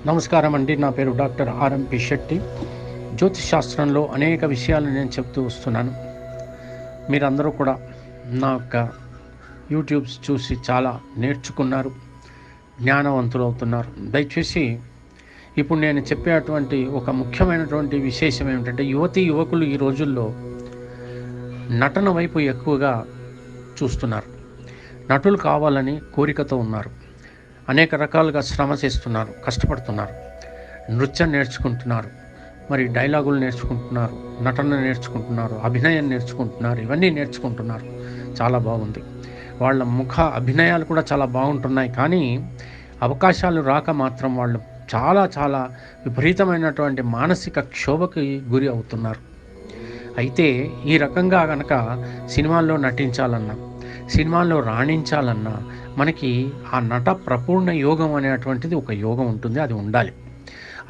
నమస్కారం అండి. నా పేరు డాక్టర్ ఆర్ఎంపి శెట్టి. జ్యోతిష్ శాస్త్రంలో అనేక విషయాలు నేను చెప్తూ వస్తున్నాను. మీరందరూ కూడా నా యొక్క యూట్యూబ్స్ చూసి చాలా నేర్చుకున్నారు, జ్ఞానవంతులు అవుతున్నారు. దయచేసి ఇప్పుడు నేను చెప్పేటువంటి ఒక ముఖ్యమైనటువంటి విశేషం ఏమిటంటే, యువకులు ఈ రోజుల్లో నటన వైపు ఎక్కువగా చూస్తున్నారు. నటులు కావాలని కోరికతో ఉన్నారు. అనేక రకాలుగా శ్రమ చేస్తున్నారు, కష్టపడుతున్నారు, నృత్యం నేర్చుకుంటున్నారు, మరి డైలాగులు నేర్చుకుంటున్నారు, నటన నేర్చుకుంటున్నారు, అభినయం నేర్చుకుంటున్నారు, ఇవన్నీ నేర్చుకుంటున్నారు. చాలా బాగుంది. వాళ్ళ ముఖ అభినయాలు కూడా చాలా బాగుంటున్నాయి. కానీ అవకాశాలు రాక మాత్రం వాళ్ళు చాలా విపరీతమైనటువంటి మానసిక క్షోభకి గురి అవుతున్నారు. అయితే ఈ రకంగా కనుక సినిమాల్లో నటించాలన్నా, సినిమాల్లో రాణించాలన్నా మనకి ఆ నట ప్రపూర్ణ యోగం అనేటువంటిది ఒక యోగం ఉంటుంది. అది ఉండాలి.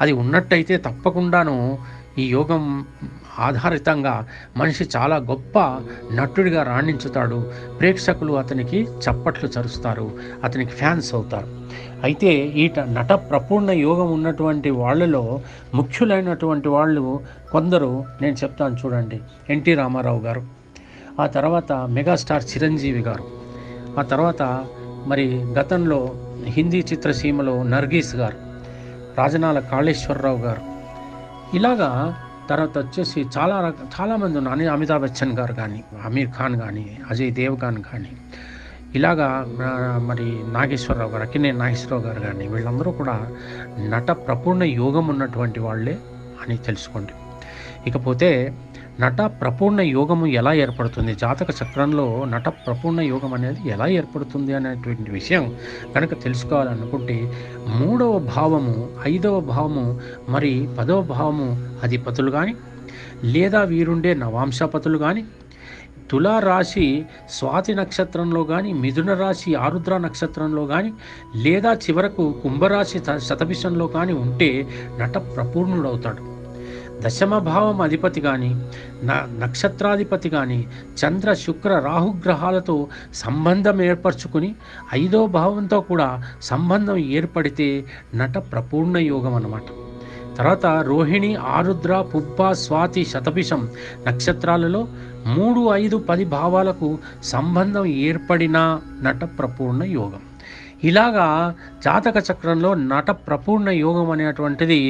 అది ఉన్నట్టయితే తప్పకుండాను ఈ యోగం ఆధారితంగా మనిషి చాలా గొప్ప నటుడిగా రాణించుతాడు. ప్రేక్షకులు అతనికి చప్పట్లు చరుస్తారు, అతనికి ఫ్యాన్స్ అవుతారు. అయితే ఈ నట ప్రపూర్ణ యోగం ఉన్నటువంటి వాళ్ళలో ముఖ్యులైనటువంటి వాళ్ళు కొందరు నేను చెప్తాను చూడండి. ఎన్టీ రామారావు గారు, ఆ తర్వాత మెగాస్టార్ చిరంజీవి గారు, ఆ తర్వాత మరి గతంలో హిందీ చిత్రసీమలో నర్గీస్ గారు, రాజనాల కాళేశ్వరరావు గారు, ఇలాగా తర్వాత వచ్చేసి చాలామంది ఉన్నారు. అమితాబ్ బచ్చన్ గారు కానీ, అమీర్ ఖాన్ కానీ, అజయ్ దేవగన్ కానీ, ఇలాగా మరి నాగేశ్వరరావు గారు, అక్కినేని నాగేశ్వరరావు గారు కానీ, వీళ్ళందరూ కూడా నట ప్రపూర్ణ యోగం ఉన్నటువంటి వాళ్ళే అని తెలుసుకోండి. ఇకపోతే నట ప్రపూర్ణ యోగము ఎలా ఏర్పడుతుంది, జాతక చక్రంలో నట ప్రపూర్ణ యోగం అనేది ఎలా ఏర్పడుతుంది అనేటువంటి విషయం కనుక తెలుసుకోవాలనుకుంటే, 3వ భావము, 5వ భావము, మరి 10వ భావము అధిపతులు కానీ, లేదా వీరుండే నవాంశపతులు కానీ, తులారాశి స్వాతి నక్షత్రంలో కానీ, మిథున రాశి ఆరుద్ర నక్షత్రంలో కానీ, లేదా చివరకు కుంభరాశి శతభిషంలో కానీ ఉంటే నట ప్రపూర్ణుడవుతాడు. దశమ భావం అధిపతి కానీ, నక్షత్రాధిపతి కానీ చంద్ర శుక్ర రాహుగ్రహాలతో సంబంధం ఏర్పరచుకుని 5వ భావంతో కూడా సంబంధం ఏర్పడితే నట ప్రపూర్ణ యోగం అన్నమాట. తర్వాత రోహిణి ఆరుద్ర పుబ్బ స్వాతి శతభిషం నక్షత్రాలలో 3, 5, 10 భావాలకు సంబంధం ఏర్పడిన నట ప్రపూర్ణ యోగం. ఇలాగా జాతక చక్రంలో నట ప్రపూర్ణ యోగం అనేటువంటిది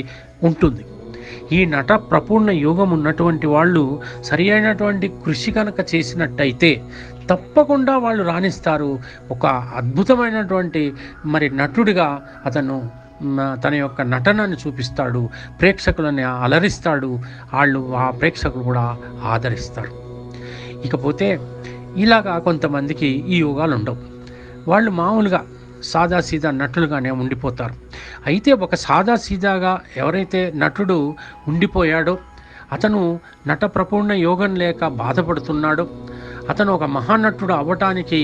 ఉంటుంది. ఈ నట ప్రపూర్ణ యోగం ఉన్నటువంటి వాళ్ళు సరి అయినటువంటి కృషి కనుక చేసినట్టయితే తప్పకుండా వాళ్ళు రాణిస్తారు. ఒక అద్భుతమైనటువంటి మరి నటుడిగా అతను తన యొక్క నటనను చూపిస్తాడు, ప్రేక్షకులని అలరిస్తాడు, ఆ ప్రేక్షకులు కూడా ఆదరిస్తారు. ఇకపోతే ఇలాగా కొంతమందికి ఈ యోగాలు ఉండవు. వాళ్ళు మామూలుగా సాదాసీదా నటులుగానే ఉండిపోతారు. అయితే ఒక సాదాసీదాగా ఎవరైతే నటుడు ఉండిపోయాడో, అతను నట ప్రపూర్ణ యోగం లేక బాధపడుతున్నాడో, అతను ఒక మహానటుడు అవ్వటానికి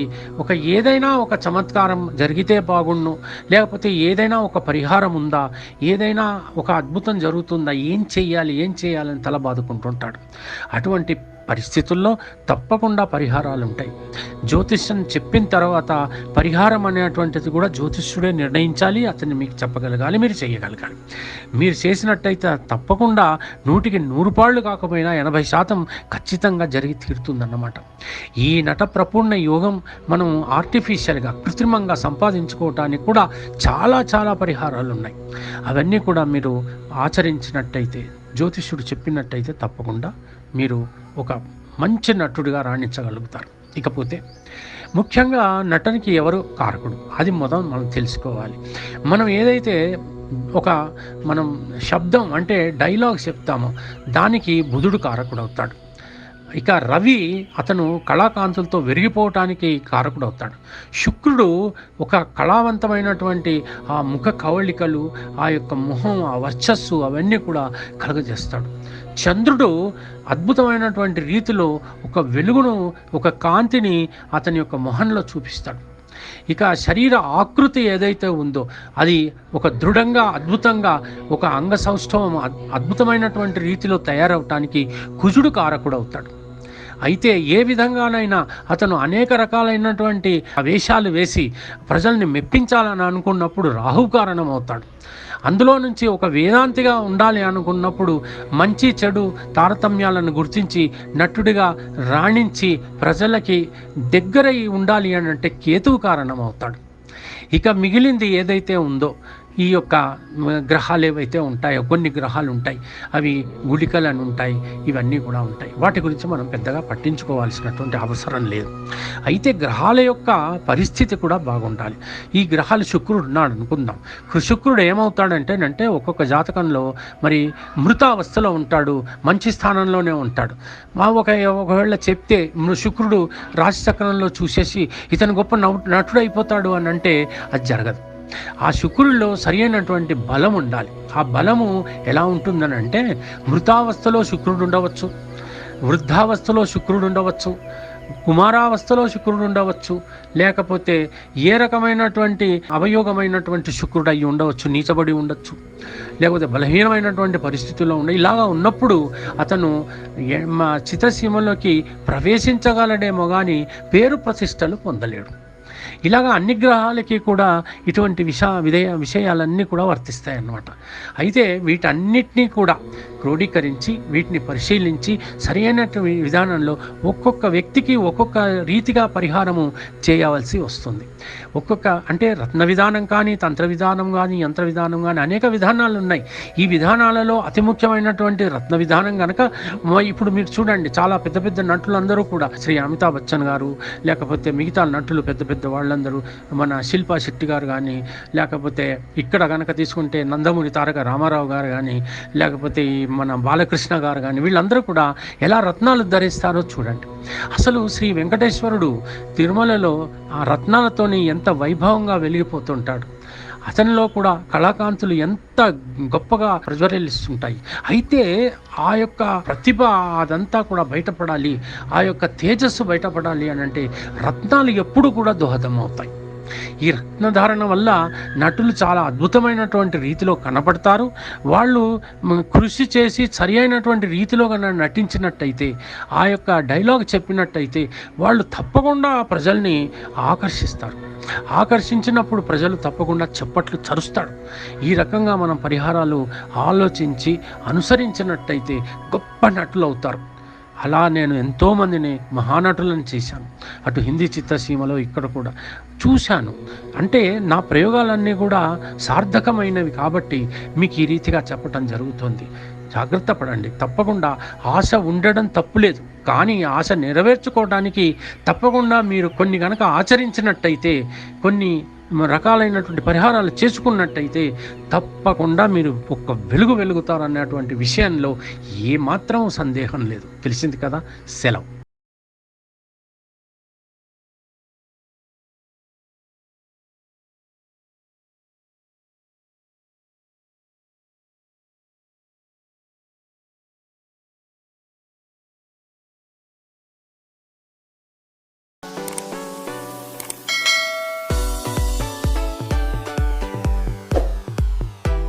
ఏదైనా ఒక చమత్కారం జరిగితే బాగుండు, లేకపోతే ఏదైనా ఒక పరిహారం ఉందా, ఏదైనా ఒక అద్భుతం జరుగుతుందా, ఏం చేయాలని తల బాదుకుంటుంటాడు. అటువంటి పరిస్థితుల్లో తప్పకుండా పరిహారాలు ఉంటాయి. జ్యోతిష్యం చెప్పిన తర్వాత పరిహారం అనేటువంటిది కూడా జ్యోతిష్యుడే నిర్ణయించాలి. అతన్ని మీకు చెప్పగలగాలి, మీరు చేయగలగాలి. మీరు చేసినట్టయితే తప్పకుండా 100కి 100 పాళ్ళు కాకపోయినా 80% ఖచ్చితంగా జరిగి తీరుతుందన్నమాట. ఈ నట ప్రపూర్ణ యోగం మనం ఆర్టిఫిషియల్గా కృత్రిమంగా సంపాదించుకోవటానికి కూడా చాలా పరిహారాలు ఉన్నాయి. అవన్నీ కూడా మీరు ఆచరించినట్టయితే, జ్యోతిష్యుడు చెప్పినట్టయితే తప్పకుండా మీరు ఒక మంచి నటుడిగా రాణించగలుగుతారు. ఇకపోతే ముఖ్యంగా నటనకి ఎవరు కారకుడు, అది మనం తెలుసుకోవాలి. మనం ఏదైతే మనం శబ్దం అంటే డైలాగ్ చెప్తామో దానికి బుధుడు కారకుడు అవుతాడు. ఇక రవి అతను కళాకాంతులతో వెరిగిపోవటానికి కారకుడవుతాడు. శుక్రుడు ఒక కళావంతమైనటువంటి ఆ ముఖ కవళికలు, ఆ యొక్క ముఖం, ఆ వర్చస్సు అవన్నీ కూడా కలుగజేస్తాడు. చంద్రుడు అద్భుతమైనటువంటి రీతిలో ఒక వెలుగును, ఒక కాంతిని అతని యొక్క మొహంలో చూపిస్తాడు. ఇక శరీర ఆకృతి ఏదైతే ఉందో అది ఒక దృఢంగా, అద్భుతంగా, ఒక అంగ సౌష్ఠవం అద్భుతమైనటువంటి రీతిలో తయారవటానికి కుజుడు కారకుడవుతాడు. అయితే ఏ విధంగానైనా అతను అనేక రకాలైనటువంటి వేషాలు వేసి ప్రజల్ని మెప్పించాలని అనుకున్నప్పుడు రాహు కారణమవుతాడు. అందులో నుంచి ఒక వేదాంతిగా ఉండాలి అనుకున్నప్పుడు మంచి చెడు తారతమ్యాలను గుర్తించి నటుడిగా రాణించి ప్రజలకి దగ్గరై ఉండాలి అని అంటే కేతువు కారణమవుతాడు. ఇక మిగిలింది ఏదైతే ఉందో ఈ యొక్క గ్రహాలు ఏవైతే ఉంటాయో, కొన్ని గ్రహాలు ఉంటాయి, అవి గుళికలు అని ఉంటాయి, ఇవన్నీ కూడా ఉంటాయి. వాటి గురించి మనం పెద్దగా పట్టించుకోవాల్సినటువంటి అవసరం లేదు. అయితే గ్రహాల యొక్క పరిస్థితి కూడా బాగుండాలి. ఈ గ్రహాలు శుక్రుడు ఉన్నాడు అనుకుందాం. శుక్రుడు ఏమవుతాడంటే ఒక్కొక్క జాతకంలో మరి మృతావస్థలో ఉంటాడు, మంచి స్థానంలోనే ఉంటాడు. ఒకవేళ చెప్తే శుక్రుడు రాశిచక్రంలో చూసేసి ఇతను గొప్ప నటుడు అయిపోతాడు అని అంటే అది జరగదు. ఆ శుక్రుడిలో సరైనటువంటి బలం ఉండాలి. ఆ బలము ఎలా ఉంటుందని అంటే మృతావస్థలో శుక్రుడు ఉండవచ్చు, వృద్ధావస్థలో శుక్రుడు ఉండవచ్చు, కుమారావస్థలో శుక్రుడు ఉండవచ్చు, లేకపోతే ఏ రకమైనటువంటి అవయోగమైనటువంటి శుక్రుడు అయ్యి ఉండవచ్చు, నీచబడి ఉండొచ్చు, లేకపోతే బలహీనమైనటువంటి పరిస్థితుల్లో ఇలాగా ఉన్నప్పుడు అతను చిత్రసీమలోకి ప్రవేశించగలడేమో కానీ పేరు ప్రతిష్టలు పొందలేడు. ఇలాగా అన్ని గ్రహాలకి కూడా ఇటువంటి విషయాలన్నీ కూడా వర్తిస్తాయి అన్నమాట. అయితే వీటన్నిటినీ కూడా క్రోడీకరించి వీటిని పరిశీలించి సరైనటువంటి విధానంలో ఒక్కొక్క వ్యక్తికి ఒక్కొక్క రీతిగా పరిహారము చేయవలసి వస్తుంది. అంటే రత్న విధానం కానీ, తంత్ర విధానం కానీ, యంత్ర విధానం కానీ అనేక విధానాలు ఉన్నాయి. ఈ విధానాలలో అతి ముఖ్యమైనటువంటి రత్న విధానం కనుక ఇప్పుడు మీరు చూడండి, చాలా పెద్ద పెద్ద నటులందరూ కూడా శ్రీ అమితాబ్ బచ్చన్ గారు, లేకపోతే మిగతా నటులు పెద్ద పెద్ద వాళ్ళందరూ, మన శిల్పా శెట్టి గారు కానీ, లేకపోతే ఇక్కడ కనుక తీసుకుంటే నందమూరి తారక రామారావు గారు కానీ, లేకపోతే మన బాలకృష్ణ గారు కానీ, వీళ్ళందరూ కూడా ఎలా రత్నాలు ధరిస్తారో చూడండి. అసలు శ్రీ వెంకటేశ్వరుడు తిరుమలలో ఆ రత్నాలతోని ఎంత వైభవంగా వెలిగిపోతుంటాడు. అతనిలో కూడా కళాకాంతులు ఎంత గొప్పగా ప్రజ్వరిల్లిస్తుంటాయి. అయితే ఆ యొక్క ప్రతిభ అదంతా కూడా బయటపడాలి, ఆ యొక్క తేజస్సు బయటపడాలి అని అంటే రత్నాలు ఎప్పుడు కూడా దోహదం అవుతాయి. ఈ రత్నధారణ వల్ల నటులు చాలా అద్భుతమైనటువంటి రీతిలో కనపడతారు. వాళ్ళు కృషి చేసి సరి అయినటువంటి రీతిలో కన్నా నటించినట్టయితే, ఆ యొక్క డైలాగ్ చెప్పినట్టయితే వాళ్ళు తప్పకుండా ప్రజల్ని ఆకర్షిస్తారు. ఆకర్షించినప్పుడు ప్రజలు తప్పకుండా చప్పట్లు చరుస్తాడు. ఈ రకంగా మనం పరిహారాలు ఆలోచించి అనుసరించినట్టయితే గొప్ప నటులు అవుతారు. అలా నేను ఎంతోమందిని మహానటులను చేశాను. అటు హిందీ చిత్రసీమలో ఇక్కడ కూడా చూశాను. అంటే నా ప్రయోగాలన్నీ కూడా సార్థకమైనవి కాబట్టి మీకు ఈ రీతిగా చెప్పటం జరుగుతుంది. జాగ్రత్త పడండి. తప్పకుండా ఆశ ఉండడం తప్పులేదు, కానీ ఆశ నెరవేర్చుకోవడానికి తప్పకుండా మీరు కొన్ని కనుక ఆచరించినట్టయితే, కొన్ని రకాలైనటువంటి పరిహారాలు చేసుకున్నట్టయితే తప్పకుండా మీరు ఒక వెలుగుతారన్నటువంటి విషయంలో ఏమాత్రం సందేహం లేదు. తెలిసింది కదా. సెలవు.